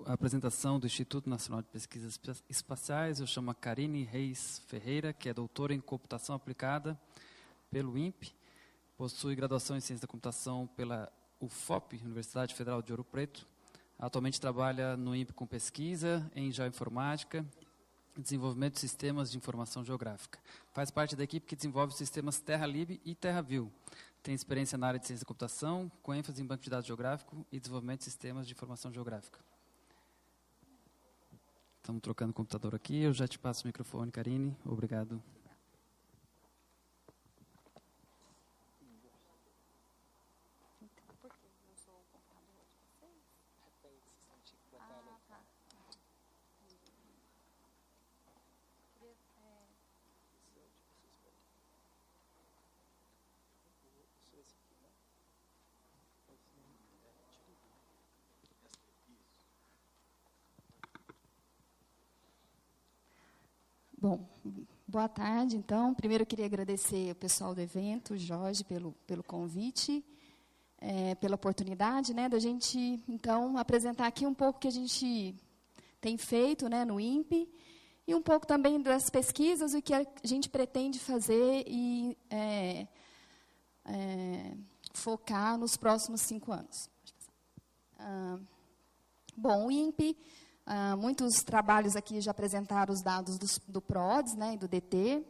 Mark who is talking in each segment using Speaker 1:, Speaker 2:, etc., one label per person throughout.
Speaker 1: a apresentação do Instituto Nacional de Pesquisas Espaciais. Eu chamo a Karine Reis Ferreira, que é doutora em Computação Aplicada pelo INPE, possui graduação em Ciência da Computação pela UFOP, Universidade Federal de Ouro Preto. Atualmente trabalha no INPE com pesquisa em geoinformática, desenvolvimento de sistemas de informação geográfica. Faz parte da equipe que desenvolve os sistemas TerraLib e TerraView. Tem experiência na área de ciência da computação, com ênfase em banco de dados geográfico e desenvolvimento de sistemas de informação geográfica. Estamos trocando o computador aqui. Eu já te passo o microfone, Karine. Obrigado.
Speaker 2: Bom, boa tarde, então. Primeiro eu queria agradecer ao pessoal do evento, Jorge, pelo convite, pela oportunidade, né, da gente, então, apresentar aqui um pouco o que a gente tem feito, né, no INPE, e um pouco também das pesquisas, o que a gente pretende fazer e focar nos próximos 5 anos. Bom, o INPE... muitos trabalhos aqui já apresentaram os dados do PRODES, né, e do DT.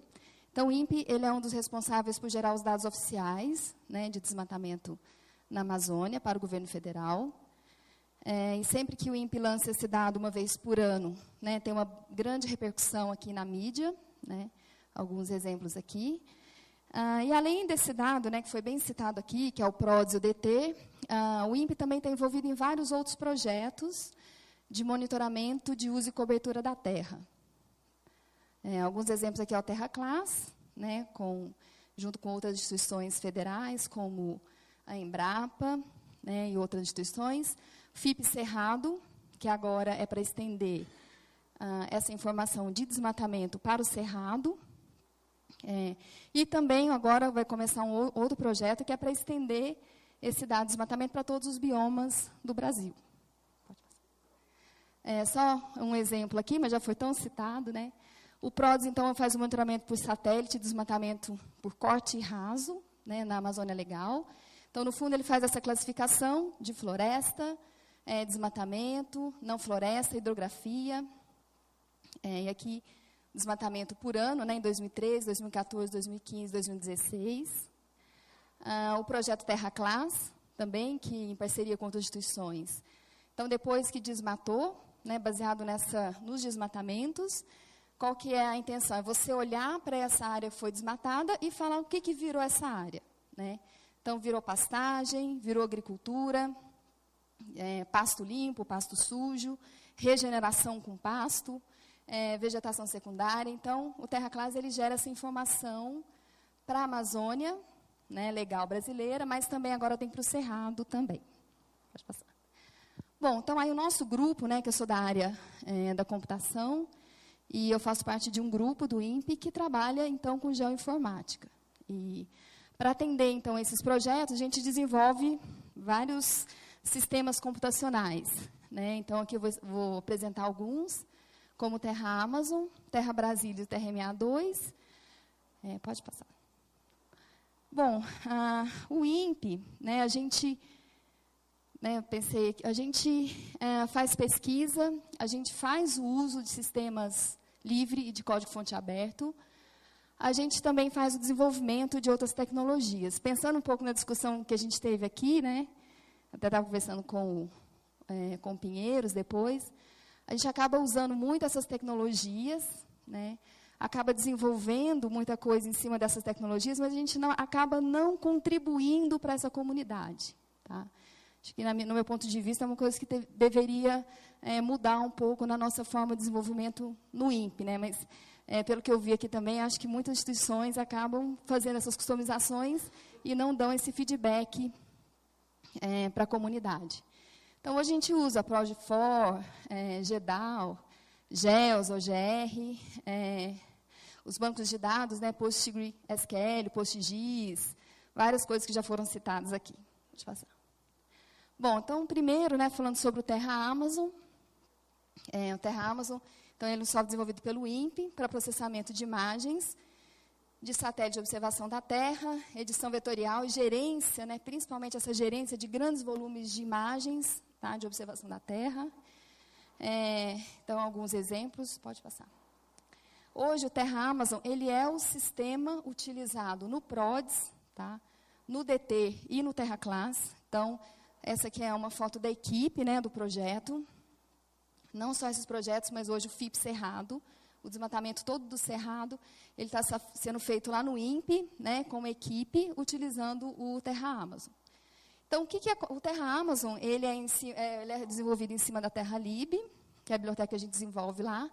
Speaker 2: Então, o INPE ele é um dos responsáveis por gerar os dados oficiais, né, de desmatamento na Amazônia para o governo federal. E sempre que o INPE lança esse dado uma vez por ano, né, tem uma grande repercussão aqui na mídia, né, alguns exemplos aqui. E além desse dado, né, que foi bem citado aqui, que é o PRODES e o DT, o INPE também está envolvido em vários outros projetos de monitoramento de uso e cobertura da terra. Alguns exemplos aqui é o TerraClass, né, junto com outras instituições federais, como a Embrapa, né, e outras instituições. FIP Cerrado, que agora é para estender essa informação de desmatamento para o Cerrado. E também agora vai começar um outro projeto que é para estender esse dado de desmatamento para todos os biomas do Brasil. Só um exemplo aqui, mas já foi tão citado, né? O PRODES, então, faz o monitoramento por satélite, desmatamento por corte raso, né, na Amazônia Legal. Então, no fundo, ele faz essa classificação de floresta, desmatamento, não floresta, hidrografia. E aqui, desmatamento por ano, né, em 2013, 2014, 2015, 2016. O projeto TerraClass, também, que em parceria com outras instituições. Então, depois que desmatou, né, baseado nos desmatamentos, qual que é a intenção? É você olhar para essa área que foi desmatada e falar o que virou essa área, né? Então, virou pastagem, virou agricultura, pasto limpo, pasto sujo, regeneração com pasto, vegetação secundária. Então, o TerraClass ele gera essa informação para a Amazônia, né, legal brasileira, mas também agora tem para o Cerrado também. Pode passar. Bom, então, aí o nosso grupo, né, que eu sou da área da computação, e eu faço parte de um grupo do INPE que trabalha, então, com geoinformática. E, para atender, então, esses projetos, a gente desenvolve vários sistemas computacionais, né? Então, aqui eu vou apresentar alguns, como Terra Amazon, Terra Brasília e Terra MA2. Pode passar. Bom, o INPE, né, a gente... a gente faz pesquisa, a gente faz o uso de sistemas livre e de código-fonte aberto. A gente também faz o desenvolvimento de outras tecnologias. Pensando um pouco na discussão que a gente teve aqui, né, até estava conversando com Pinheiros depois, a gente acaba usando muito essas tecnologias, né, acaba desenvolvendo muita coisa em cima dessas tecnologias, mas a gente acaba não contribuindo para essa comunidade. Tá? Acho que, no meu ponto de vista, é uma coisa que deveria mudar um pouco na nossa forma de desenvolvimento no INPE. Né? Mas, pelo que eu vi aqui também, acho que muitas instituições acabam fazendo essas customizações e não dão esse feedback para a comunidade. Então, hoje a gente usa Proj4, GEDAL, GEOS, OGR, os bancos de dados, né, PostgreSQL, PostGIS, várias coisas que já foram citadas aqui. Deixa eu passar. Bom, então, primeiro, né, falando sobre o Terra Amazon. o Terra Amazon, então ele é um software desenvolvido pelo INPE para processamento de imagens de satélite de observação da Terra, edição vetorial e gerência, né, principalmente essa gerência de grandes volumes de imagens, tá, de observação da Terra. Então, alguns exemplos, pode passar. Hoje, o Terra Amazon, ele é o sistema utilizado no PRODES, tá, no DT e no Terra Class. Então, essa aqui é uma foto da equipe, né, do projeto. Não só esses projetos, mas hoje o FIP Cerrado, o desmatamento todo do Cerrado, ele está sendo feito lá no INPE, né, com uma equipe, utilizando o Terra Amazon. Então, o que é o Terra Amazon? Ele é desenvolvido em cima da Terra Lib, que é a biblioteca que a gente desenvolve lá.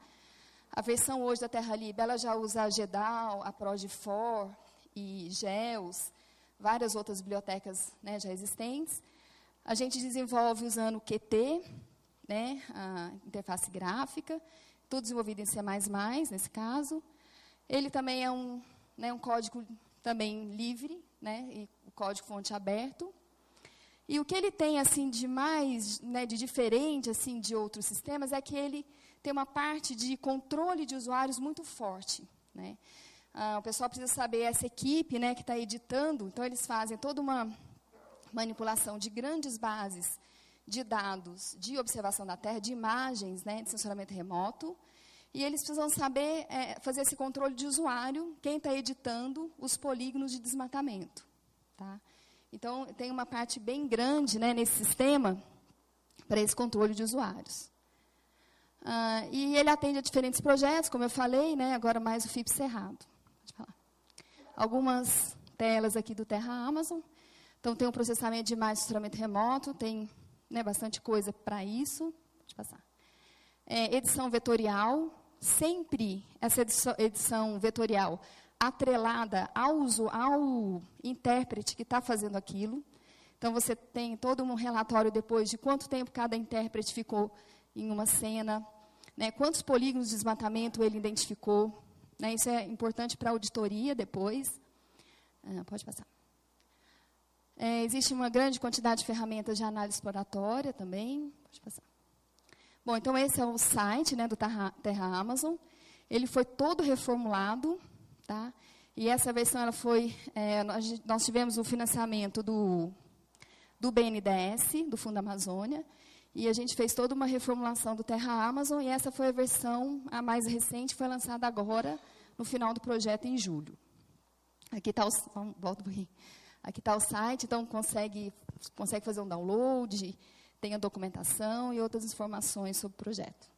Speaker 2: A versão hoje da Terra Lib, ela já usa a GEDAL, a Proj4 e GEOS, várias outras bibliotecas, né, já existentes. A gente desenvolve usando o Qt, né, a interface gráfica, tudo desenvolvido em C++, nesse caso. Ele também é um código também livre, né, e o código fonte aberto. E o que ele tem assim de mais, né, de diferente assim de outros sistemas é que ele tem uma parte de controle de usuários muito forte, né? O pessoal precisa saber, essa equipe, né, que está editando, então eles fazem toda uma manipulação de grandes bases de dados de observação da Terra, de imagens, né, de sensoramento remoto, e eles precisam saber fazer esse controle de usuário, quem está editando os polígonos de desmatamento. Tá? Então, tem uma parte bem grande, né, nesse sistema para esse controle de usuários. E ele atende a diferentes projetos, como eu falei, né, agora mais o FIP Cerrado. Pode falar. Algumas telas aqui do Terra Amazon. Então, tem o processamento de imagens de sensoramento remoto, tem, né, bastante coisa para isso. Pode passar. Edição vetorial, sempre essa edição vetorial atrelada ao intérprete que está fazendo aquilo. Então, você tem todo um relatório depois de quanto tempo cada intérprete ficou em uma cena, né, quantos polígonos de desmatamento ele identificou. Né, isso é importante para a auditoria depois. Pode passar. Existe uma grande quantidade de ferramentas de análise exploratória também. Pode passar. Bom, então esse é o site, né, do Terra Amazon. Ele foi todo reformulado, tá? E essa versão ela foi, nós tivemos o financiamento do BNDES, do Fundo Amazônia, e a gente fez toda uma reformulação do Terra Amazon, e essa foi a versão, a mais recente, foi lançada agora, no final do projeto, em julho. Aqui está volta um pouquinho. Aqui está o site, então consegue fazer um download, tem a documentação e outras informações sobre o projeto.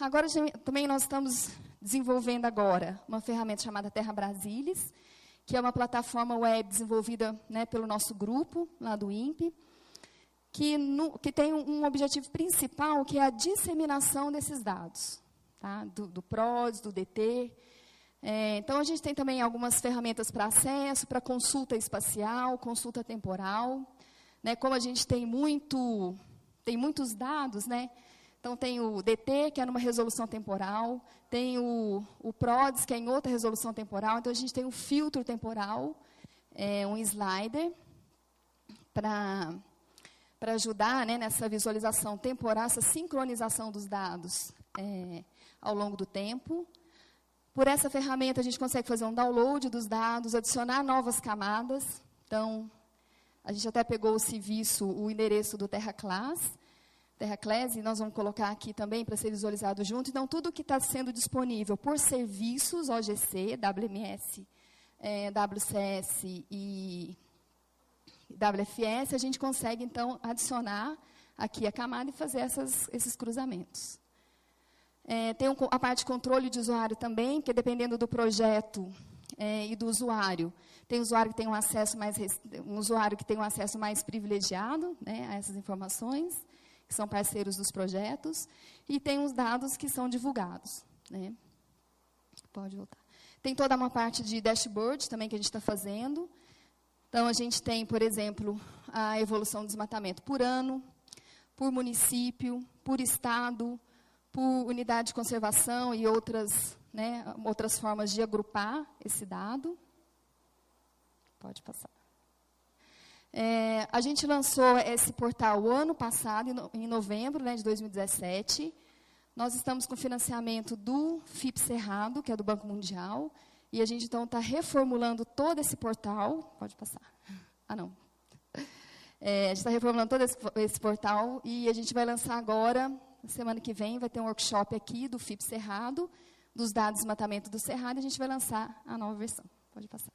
Speaker 2: Agora, também nós estamos desenvolvendo agora uma ferramenta chamada Terra Brasilis, que é uma plataforma web desenvolvida, né, pelo nosso grupo, lá do INPE, que tem um objetivo principal, que é a disseminação desses dados, tá? do PRODES, do DT. Então, a gente tem também algumas ferramentas para acesso, para consulta espacial, consulta temporal. Né, como a gente tem muitos dados, né, então tem o DT, que é numa resolução temporal, tem o PRODES, que é em outra resolução temporal, então a gente tem um filtro temporal, um slider, para ajudar, né, nessa visualização temporal, essa sincronização dos dados ao longo do tempo. Por essa ferramenta, a gente consegue fazer um download dos dados, adicionar novas camadas. Então, a gente até pegou o serviço, o endereço do Terra Class, e nós vamos colocar aqui também para ser visualizado junto. Então, tudo que está sendo disponível por serviços, OGC, WMS, WCS e WFS, a gente consegue, então, adicionar aqui a camada e fazer esses cruzamentos. Tem a parte de controle de usuário também, que dependendo do projeto e do usuário, tem usuário que tem um usuário que tem um acesso mais privilegiado, né, a essas informações, que são parceiros dos projetos, e tem os dados que são divulgados. Né. Pode voltar. Tem toda uma parte de dashboard também que a gente está fazendo. Então, a gente tem, por exemplo, a evolução do desmatamento por ano, por município, por estado, por unidade de conservação e outras, né, outras formas de agrupar esse dado. Pode passar. A gente lançou esse portal o ano passado, em novembro, né, de 2017. Nós estamos com financiamento do FIP Cerrado, que é do Banco Mundial, e a gente, então, está reformulando todo esse portal. Pode passar. Ah, não. A gente está reformulando todo esse portal, e a gente vai lançar agora, na semana que vem, vai ter um workshop aqui do FIP Cerrado, dos dados de desmatamento do Cerrado, e a gente vai lançar a nova versão. Pode passar.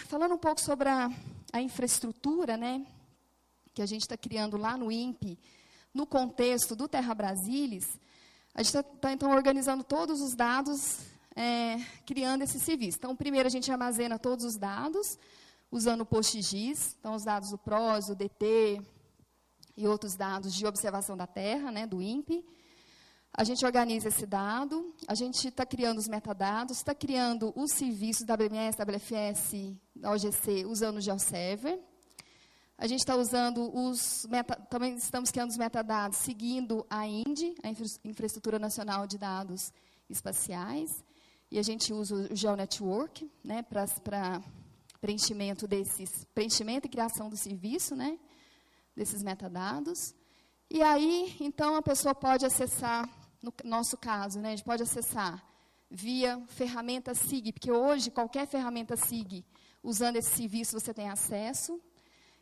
Speaker 2: Falando um pouco sobre a infraestrutura, né, que a gente está criando lá no INPE, no contexto do Terra Brasilis, a gente está, então, organizando todos os dados, criando esse serviço. Então, primeiro, a gente armazena todos os dados, usando o PostGIS, então, os dados do PROS, do DT e outros dados de observação da Terra, né, do INPE. A gente organiza esse dado, a gente está criando os metadados, está criando os serviços WMS, WFS, da OGC, usando o GeoServer. A gente está usando também estamos criando os metadados seguindo a INDE, a Infraestrutura Nacional de Dados Espaciais, e a gente usa o GeoNetwork, né, para preenchimento e criação do serviço, né, desses metadados. E aí, então, a pessoa pode acessar, no nosso caso, né, a gente pode acessar via ferramenta SIG, porque hoje, qualquer ferramenta SIG, usando esse serviço, você tem acesso.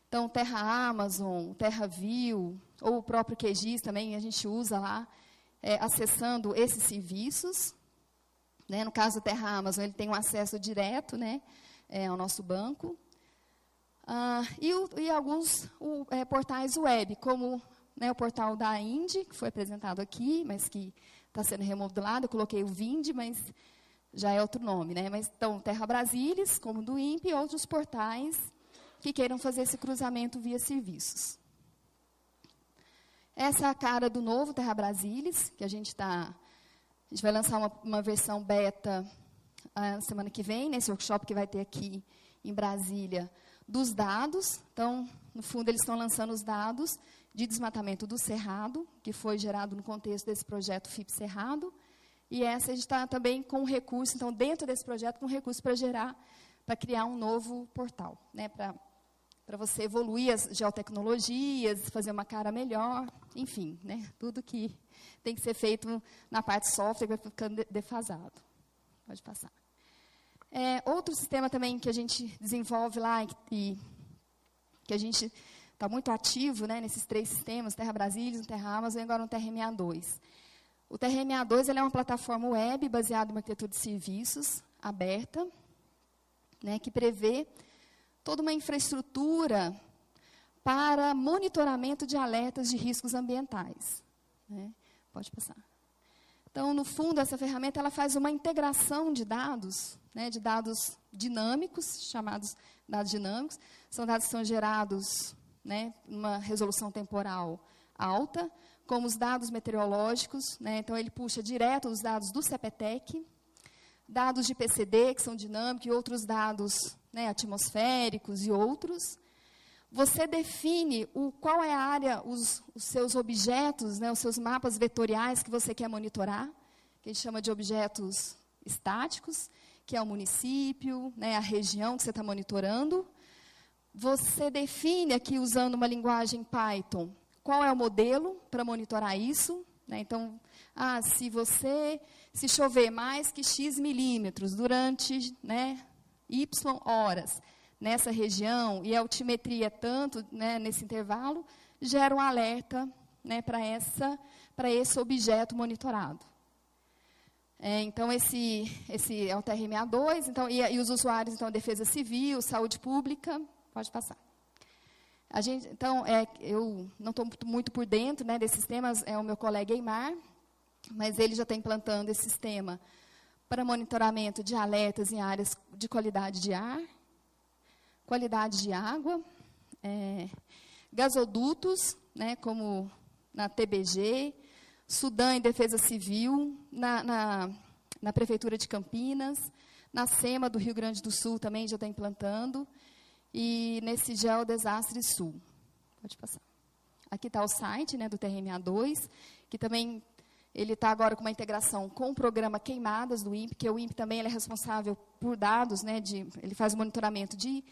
Speaker 2: Então, Terra Amazon, TerraView, ou o próprio QGIS também, a gente usa lá, acessando esses serviços. Né, no caso do Terra Amazon, ele tem um acesso direto, né, ao nosso banco. E alguns portais web, como, né, o portal da INDE, que foi apresentado aqui, mas que está sendo remodelado. Eu coloquei o VIND, mas já é outro nome. Né? Mas, então, Terra Brasilis, como do INPE, e outros portais que queiram fazer esse cruzamento via serviços. Essa é a cara do novo Terra Brasilis, que a gente vai lançar uma versão beta semana que vem, nesse workshop que vai ter aqui em Brasília, dos dados. Então, no fundo, eles estão lançando os dados de desmatamento do Cerrado, que foi gerado no contexto desse projeto FIP Cerrado. E essa a gente está também com recurso, então, dentro desse projeto, com recurso para criar um novo portal, né, para você evoluir as geotecnologias, fazer uma cara melhor, enfim, né, tudo que tem que ser feito na parte software vai ficando defasado. Pode passar. Outro sistema também que a gente desenvolve lá e que a gente está muito ativo, né, nesses 3 sistemas, Terra Brasilis, Terra Amazon e agora no TerraMA2. O TerraMA2 ele é uma plataforma web baseada em uma arquitetura de serviços aberta, né, que prevê toda uma infraestrutura para monitoramento de alertas de riscos ambientais. Né? Pode passar. Então, no fundo, essa ferramenta ela faz uma integração de dados, né, de dados dinâmicos, chamados dados dinâmicos. São dados que são gerados, né, numa resolução temporal alta, como os dados meteorológicos. Né, então, ele puxa direto os dados do CPTEC, dados de PCD, que são dinâmicos, e outros dados, né, atmosféricos e outros. Você define qual é a área, os seus objetos, né, os seus mapas vetoriais que você quer monitorar, que a gente chama de objetos estáticos, que é o município, né, a região que você está monitorando. Você define aqui, usando uma linguagem Python, qual é o modelo para monitorar isso. Né, então, se chover mais que X milímetros durante, né, Y horas, nessa região, e a altimetria tanto, né, nesse intervalo, gera um alerta, né, para esse objeto monitorado. Então, esse é o TerraMA2, então, e os usuários, então, Defesa Civil, Saúde Pública, pode passar. Então, eu não estou muito por dentro, né, desses sistemas, é o meu colega Eimar, mas ele já está implantando esse sistema para monitoramento de alertas em áreas de qualidade de ar, qualidade de água, gasodutos, né, como na TBG, Sudã em Defesa Civil, na Prefeitura de Campinas, na SEMA do Rio Grande do Sul também já está implantando, e nesse Geodesastre Sul. Pode passar. Aqui está o site, né, do TerraMA2, que também ele está agora com uma integração com o programa Queimadas do INPE, que o INPE também ele é responsável por dados, né, ele faz o monitoramento de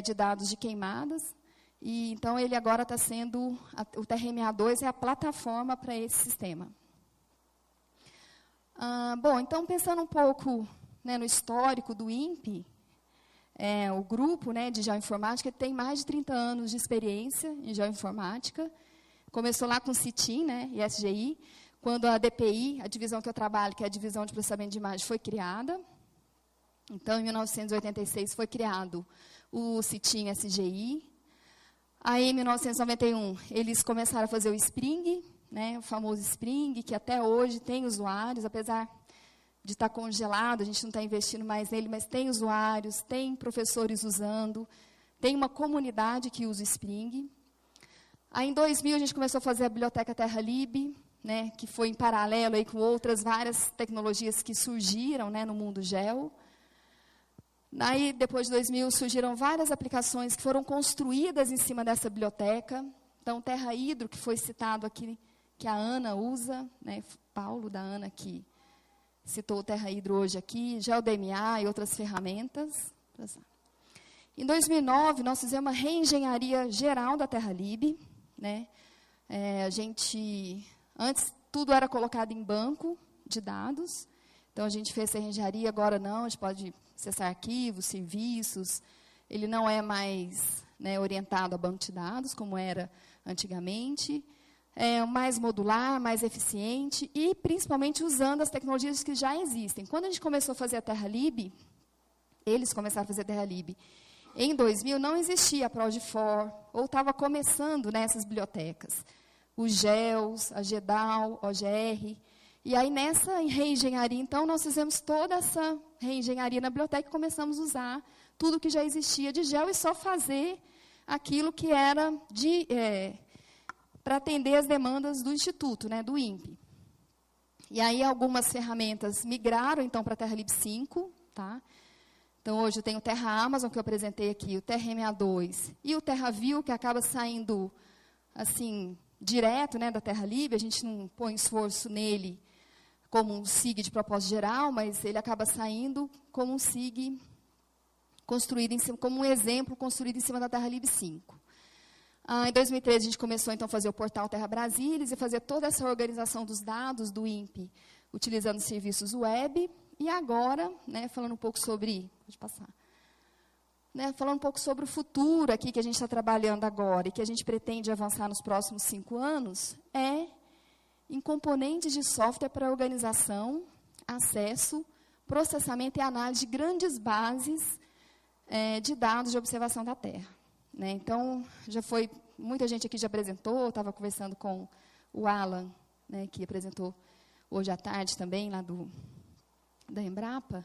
Speaker 2: de dados de queimadas. E, então, ele agora está sendo, o TRMA2 é a plataforma para esse sistema. Bom, então, pensando um pouco, né, no histórico do INPE, o grupo, né, de geoinformática tem mais de 30 anos de experiência em geoinformática. Começou lá com o CITIM, né, e SGI, quando a DPI, a divisão que eu trabalho, que é a divisão de processamento de imagem, foi criada. Então, em 1986, foi criado o CITIM SGI. Aí, em 1991, eles começaram a fazer o Spring, né, o famoso Spring, que até hoje tem usuários, apesar de estar congelado, a gente não está investindo mais nele, mas tem usuários, tem professores usando, tem uma comunidade que usa o Spring. Aí, em 2000, a gente começou a fazer a biblioteca TerraLib, né, que foi em paralelo aí com outras várias tecnologias que surgiram, né, no mundo geo. Aí, depois de 2000, surgiram várias aplicações que foram construídas em cima dessa biblioteca. Então, TerraHydro, que foi citado aqui, que a Ana usa, né, Paulo da Ana, que citou o TerraHydro hoje aqui, GeoDMA e outras ferramentas. Em 2009, nós fizemos uma reengenharia geral da TerraLib, né? Antes, tudo era colocado em banco de dados. Então, a gente fez essa reengenharia, agora não, a gente pode acessar arquivos, serviços. Ele não é mais, né, orientado a banco de dados, como era antigamente. É mais modular, mais eficiente e, principalmente, usando as tecnologias que já existem. Quando a gente começou a fazer a TerraLib, eles começaram a fazer a TerraLib, em 2000 não existia a Prod4, ou estava começando nessas bibliotecas. Os GEOs, a GEDAL, OGR. E aí, nessa reengenharia, então, nós fizemos toda essa reengenharia na biblioteca e começamos a usar tudo que já existia de GEO e só fazer aquilo que era para atender as demandas do Instituto, né, do INPE. E aí, algumas ferramentas migraram, então, para a TerraLib 5. Tá? Então, hoje eu tenho o Terra Amazon, que eu apresentei aqui, o TerraMA2 e o TerraView, que acaba saindo, assim, direto, né, da TerraLib. A gente não põe esforço nele como um SIG de propósito geral, mas ele acaba saindo como um SIG construído em cima, como um exemplo construído em cima da TerraLib 5. Em 2013, a gente começou, então, a fazer o portal Terra Brasilis e fazer toda essa organização dos dados do INPE, utilizando serviços web. E agora, né, falando um pouco sobre... Pode passar. Né, falando um pouco sobre o futuro aqui que a gente está trabalhando agora e que a gente pretende avançar nos próximos 5 anos, em componentes de software para organização, acesso, processamento e análise de grandes bases de dados de observação da Terra. Né? Então, muita gente aqui já apresentou, estava conversando com o Alan, né, que apresentou hoje à tarde também, lá da Embrapa,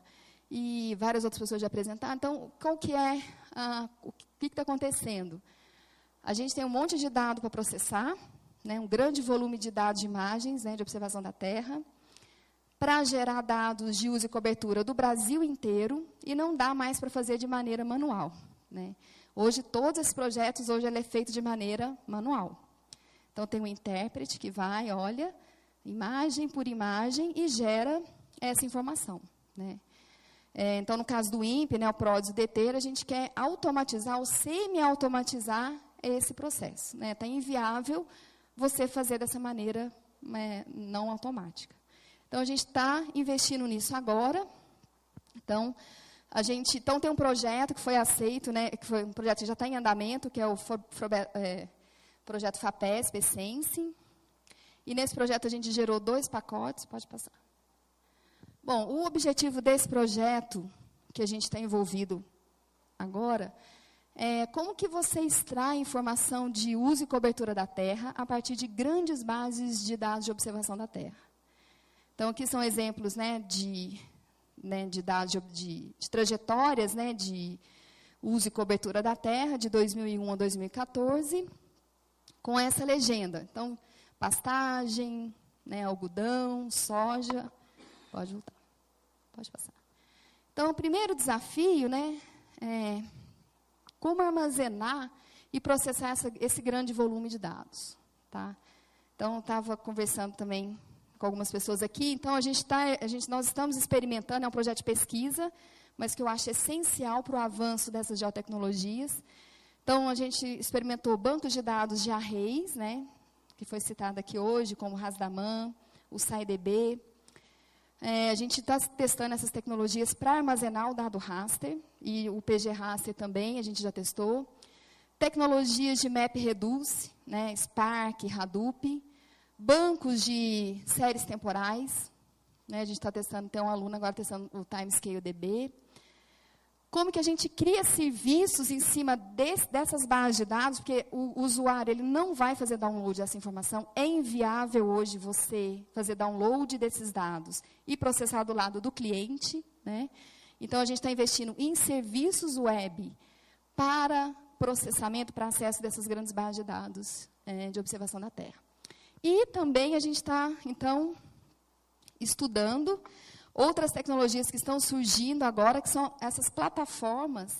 Speaker 2: e várias outras pessoas já apresentaram. Então, qual que é, o que está acontecendo? A gente tem um monte de dado para processar, né, um grande volume de dados de imagens, né, de observação da Terra, para gerar dados de uso e cobertura do Brasil inteiro, e não dá mais para fazer de maneira manual. Né? Hoje, todos esses projetos, ele é feito de maneira manual. Então, tem um intérprete que vai, olha, imagem por imagem, e gera essa informação. Né? Então, no caso do INPE, né, o PRODES e o DT, a gente quer automatizar ou semi-automatizar esse processo. Né? Tá inviável você fazer dessa maneira não automática. Então, a gente está investindo nisso agora. Então, tem um projeto que foi aceito, né, que foi um projeto que já está em andamento, que é o projeto FAPESP Essence. E nesse projeto a gente gerou 2 pacotes. Pode passar. Bom, o objetivo desse projeto, que a gente está envolvido agora, é como que você extrai informação de uso e cobertura da Terra a partir de grandes bases de dados de observação da Terra. Então, aqui são exemplos, né, de dados de trajetórias, né, de uso e cobertura da Terra, de 2001 a 2014, com essa legenda. Então, pastagem, né, algodão, soja. Pode voltar. Pode passar. Então, o primeiro desafio, né, é como armazenar e processar esse grande volume de dados. Tá? Então, eu estava conversando também com algumas pessoas aqui. Então, nós estamos experimentando, é um projeto de pesquisa, mas que eu acho essencial para o avanço dessas geotecnologias. Então, a gente experimentou bancos de dados de arrays, né, que foi citado aqui hoje, como o Rasdaman, o SciDB. A gente está testando essas tecnologias para armazenar o dado raster, e o PG raster também, a gente já testou. Tecnologias de MapReduce, né, Spark, Hadoop. Bancos de séries temporais. Né, a gente está testando, tem um aluno agora testando o Timescale DB. Como que a gente cria serviços em cima dessas bases de dados, porque o usuário ele não vai fazer download dessa informação. É inviável hoje você fazer download desses dados e processar do lado do cliente. Né? Então, a gente está investindo em serviços web para processamento, para acesso dessas grandes bases de dados de observação da Terra. E também a gente está, então, estudando outras tecnologias que estão surgindo agora, que são essas plataformas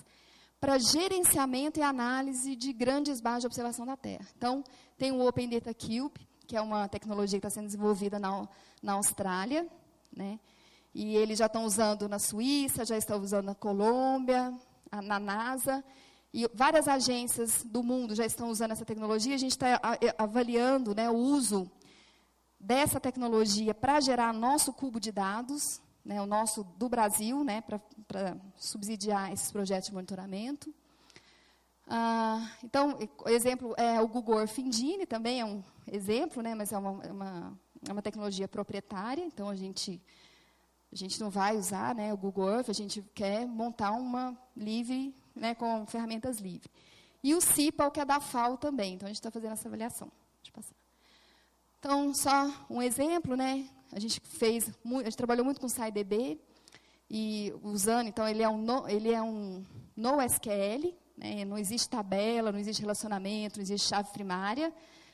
Speaker 2: para gerenciamento e análise de grandes bases de observação da Terra. Então, tem o Open Data Cube, que é uma tecnologia que está sendo desenvolvida na Austrália, né? E eles já estão usando na Suíça, já estão usando na Colômbia, na NASA, e várias agências do mundo já estão usando essa tecnologia. A gente está avaliando, né, o uso dessa tecnologia para gerar nosso cubo de dados, né, o nosso do Brasil, né, para subsidiar esses projetos de monitoramento. Então, exemplo, o Google Earth Engine também é um exemplo, né, mas é uma tecnologia proprietária, então a gente não vai usar, né, o Google Earth, a gente quer montar uma livre, né, com ferramentas livres. E o CIPAL, que é da FAO também, então a gente está fazendo essa avaliação. Deixa eu passar. Então, só um exemplo, né? A gente trabalhou muito com o SciDB, e usando, então, ele é um NoSQL, né? Não existe tabela, não existe relacionamento, não existe chave primária.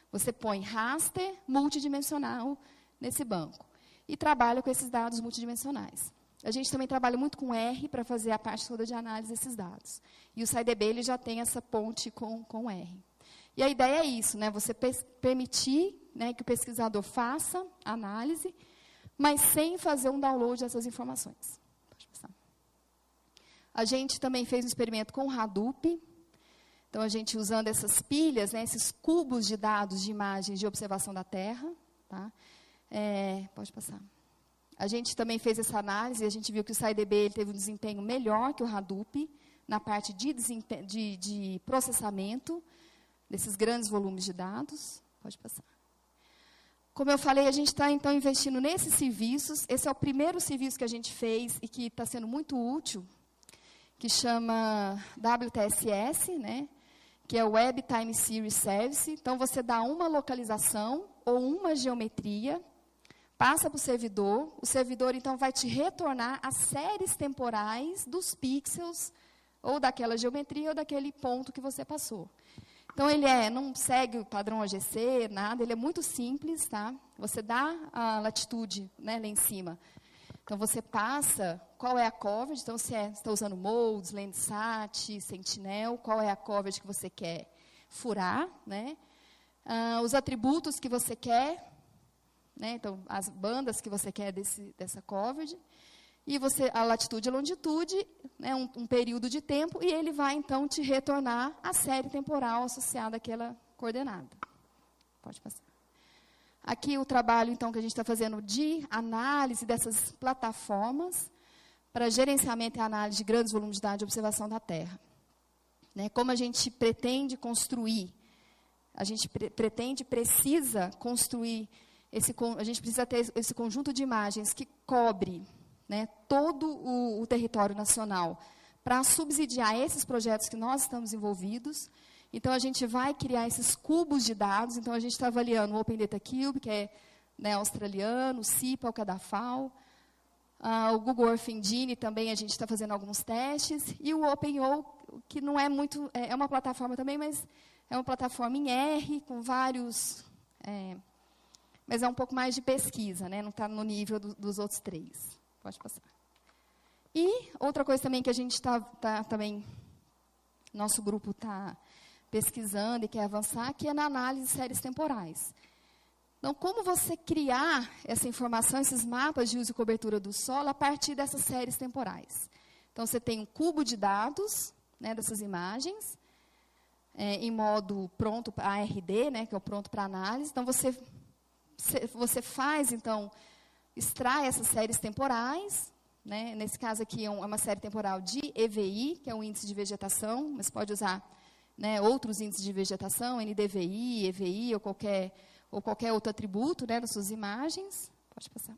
Speaker 2: Você põe raster multidimensional nesse banco. E trabalha com esses dados multidimensionais. A gente também trabalha muito com R para fazer a parte toda de análise desses dados. E o SciDB ele já tem essa ponte com R. E a ideia é isso, né? Você permitir, né, que o pesquisador faça a análise, mas sem fazer um download dessas informações. Pode passar. A gente também fez um experimento com o Hadoop. Então, a gente usando essas pilhas, né, esses cubos de dados de imagens de observação da Terra. Tá? Pode passar. A gente também fez essa análise e a gente viu que o SciDB ele teve um desempenho melhor que o Hadoop na parte de processamento desses grandes volumes de dados. Pode passar. Como eu falei, a gente está, então, investindo nesses serviços. Esse é o primeiro serviço que a gente fez e que está sendo muito útil, que chama WTSS, né, que é o Web Time Series Service. Então, você dá uma localização ou uma geometria, passa para o servidor, então, vai te retornar as séries temporais dos pixels, ou daquela geometria, ou daquele ponto que você passou. Então, ele não segue o padrão AGC, nada, ele é muito simples, tá? Você dá a latitude, né, lá em cima. Então, você passa qual é a coverage, então, se você está usando Modes, Landsat, Sentinel, qual é a coverage que você quer furar, né? Os atributos que você quer, né? Então, as bandas que você quer dessa coverage, e a latitude e a longitude, né, um período de tempo, e ele vai, então, te retornar a série temporal associada àquela coordenada. Pode passar. Aqui o trabalho, então, que a gente está fazendo de análise dessas plataformas para gerenciamento e análise de grandes volumes de dados de observação da Terra. Né, como a gente pretende construir, precisa construir, a gente precisa ter esse conjunto de imagens que cobre, né, todo o território nacional para subsidiar esses projetos que nós estamos envolvidos. Então, a gente vai criar esses cubos de dados. Então, a gente está avaliando o Open Data Cube, que é, né, australiano, o CIPAL, que é da FAO, o Google Earth Engine também a gente está fazendo alguns testes, e o OpenO, que não é muito, é uma plataforma também, mas é uma plataforma em R, com vários, mas é um pouco mais de pesquisa, né, não está no nível dos outros três. Pode passar. E outra coisa também que a gente também, nosso grupo está pesquisando e quer avançar, que é na análise de séries temporais. Então, como você criar essa informação, esses mapas de uso e cobertura do solo, a partir dessas séries temporais? Então, você tem um cubo de dados, né, dessas imagens, em modo pronto, ARD, né, que é o pronto para análise. Então, você faz, então, extrai essas séries temporais, né, nesse caso aqui é uma série temporal de EVI, que é um índice de vegetação, mas pode usar, né, outros índices de vegetação, NDVI, EVI ou qualquer outro atributo, né, nas suas imagens. Pode passar.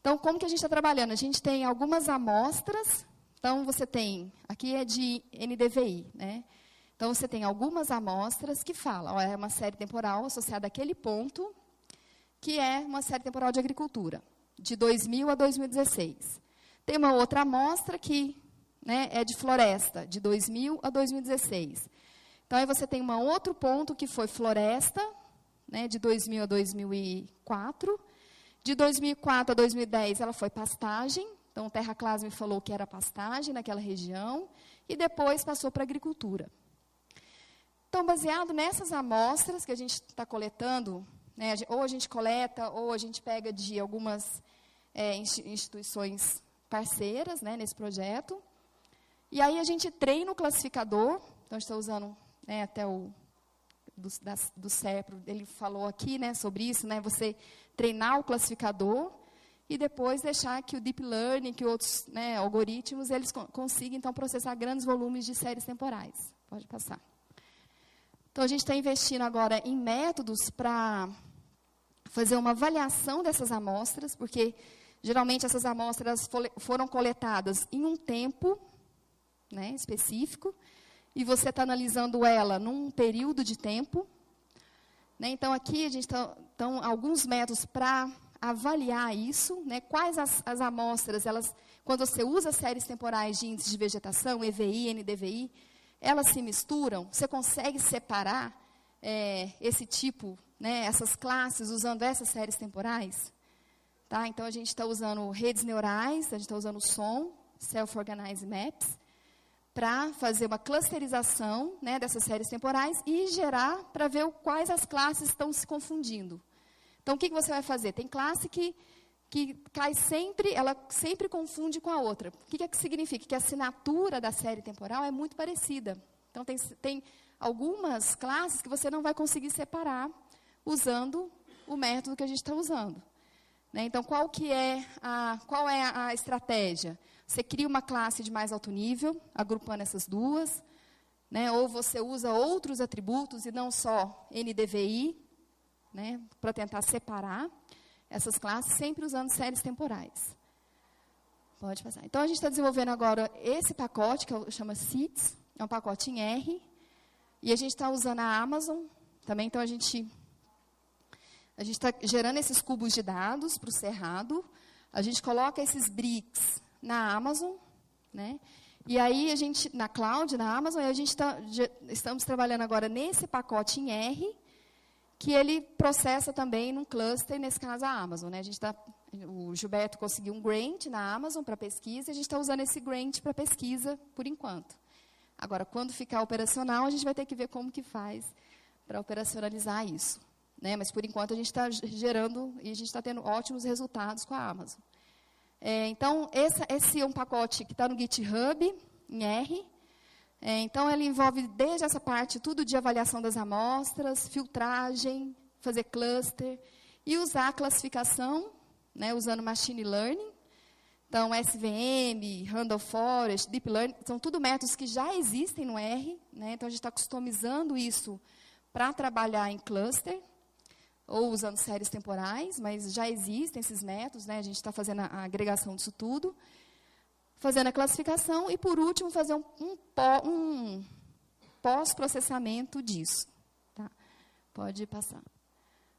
Speaker 2: Então, como que a gente está trabalhando? A gente tem algumas amostras. Então, você tem, aqui é de NDVI, né? Então, você tem algumas amostras que falam, é uma série temporal associada àquele ponto, que é uma série temporal de agricultura, de 2000 a 2016. Tem uma outra amostra que, né, é de floresta, de 2000 a 2016. Então, aí você tem um outro ponto que foi floresta, né, de 2000 a 2004. De 2004 a 2010, ela foi pastagem. Então, o Terra Class me falou que era pastagem naquela região. E depois passou para agricultura. Então, baseado nessas amostras que a gente está coletando, né, ou a gente coleta, ou a gente pega de algumas instituições parceiras, né, nesse projeto. E aí a gente treina o classificador. Então, a gente está usando, né, até do CEPRO, ele falou aqui, né, sobre isso, né, você treinar o classificador e depois deixar que o Deep Learning, que outros, né, algoritmos, eles consigam, então, processar grandes volumes de séries temporais. Pode passar. Então, a gente está investindo agora em métodos para fazer uma avaliação dessas amostras, porque, geralmente, essas amostras foram coletadas em um tempo, né, específico, e você está analisando ela num período de tempo. Né? Então, aqui a gente estão alguns métodos para avaliar isso. Né? Quais as amostras, quando você usa séries temporais de índices de vegetação, EVI, NDVI, elas se misturam? Você consegue separar esse tipo, né, essas classes, usando essas séries temporais? Tá? Então, a gente está usando redes neurais, a gente está usando som, Self-Organized Maps, para fazer uma clusterização, né, dessas séries temporais e gerar para ver quais as classes estão se confundindo. Então, o que você vai fazer? Tem classe que cai sempre, ela sempre confunde com a outra. O que significa? Que a assinatura da série temporal é muito parecida. Então, tem algumas classes que você não vai conseguir separar usando o método que a gente está usando. Né? Então, qual é a estratégia? Você cria uma classe de mais alto nível, agrupando essas duas, né? Ou você usa outros atributos e não só NDVI, né? Para tentar separar essas classes, sempre usando séries temporais. Pode passar. Então, a gente está desenvolvendo agora esse pacote, que chama SEEDS, é um pacote em R, e a gente está usando a Amazon também. Então, a gente está gerando esses cubos de dados para o Cerrado, a gente coloca esses bricks na Amazon, né? E aí a gente, na cloud, na Amazon, e a gente estamos trabalhando agora nesse pacote em R, que ele processa também num cluster, nesse caso a Amazon, né? O Gilberto conseguiu um grant na Amazon para pesquisa, e a gente está usando esse grant para pesquisa por enquanto. Agora, quando ficar operacional, a gente vai ter que ver como que faz para operacionalizar isso. Né? Mas, por enquanto, a gente está gerando e a gente está tendo ótimos resultados com a Amazon. Então, esse é um pacote que está no GitHub, em R. Então, ele envolve desde essa parte, tudo de avaliação das amostras, filtragem, fazer cluster, e usar a classificação, né, usando Machine Learning. Então, SVM, Random Forest, Deep Learning, são tudo métodos que já existem no R. Né? Então, a gente está customizando isso para trabalhar em cluster, ou usando séries temporais, mas já existem esses métodos, né? A gente está fazendo a agregação disso tudo, fazendo a classificação e, por último, fazer um pós-processamento disso. Tá? Pode passar.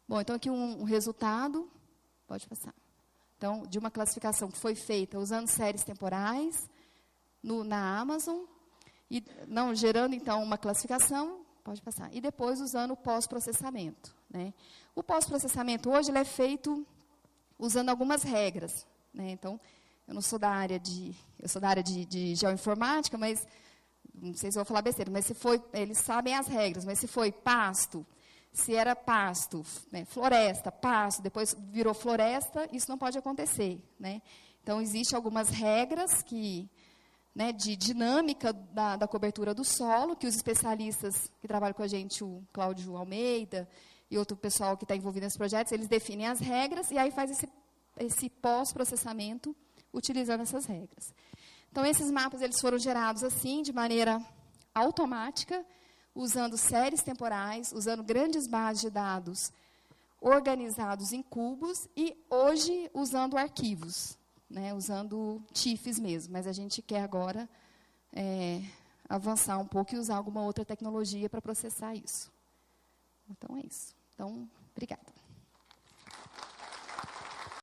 Speaker 2: Bom, então, aqui um resultado, pode passar. Então, de uma classificação que foi feita usando séries temporais na Amazon, e gerando, então, uma classificação, pode passar, e depois usando o pós-processamento. Né? O pós-processamento hoje ele é feito usando algumas regras. Né? Então, eu não sou da área eu sou da área de geoinformática, mas não sei se eu vou falar besteira, mas eles sabem as regras, mas se foi pasto, se era pasto, né, floresta, pasto, depois virou floresta, isso não pode acontecer. Né? Então, existem algumas regras que, né, de dinâmica da cobertura do solo, que os especialistas que trabalham com a gente, o Cláudio Almeida e outro pessoal que está envolvido nesses projetos, eles definem as regras e aí faz esse pós-processamento utilizando essas regras. Então, esses mapas eles foram gerados assim, de maneira automática, usando séries temporais, usando grandes bases de dados organizados em cubos e, hoje, usando arquivos, né, usando TIFFs mesmo. Mas a gente quer agora avançar um pouco e usar alguma outra tecnologia para processar isso. Então, é isso. Então, obrigada.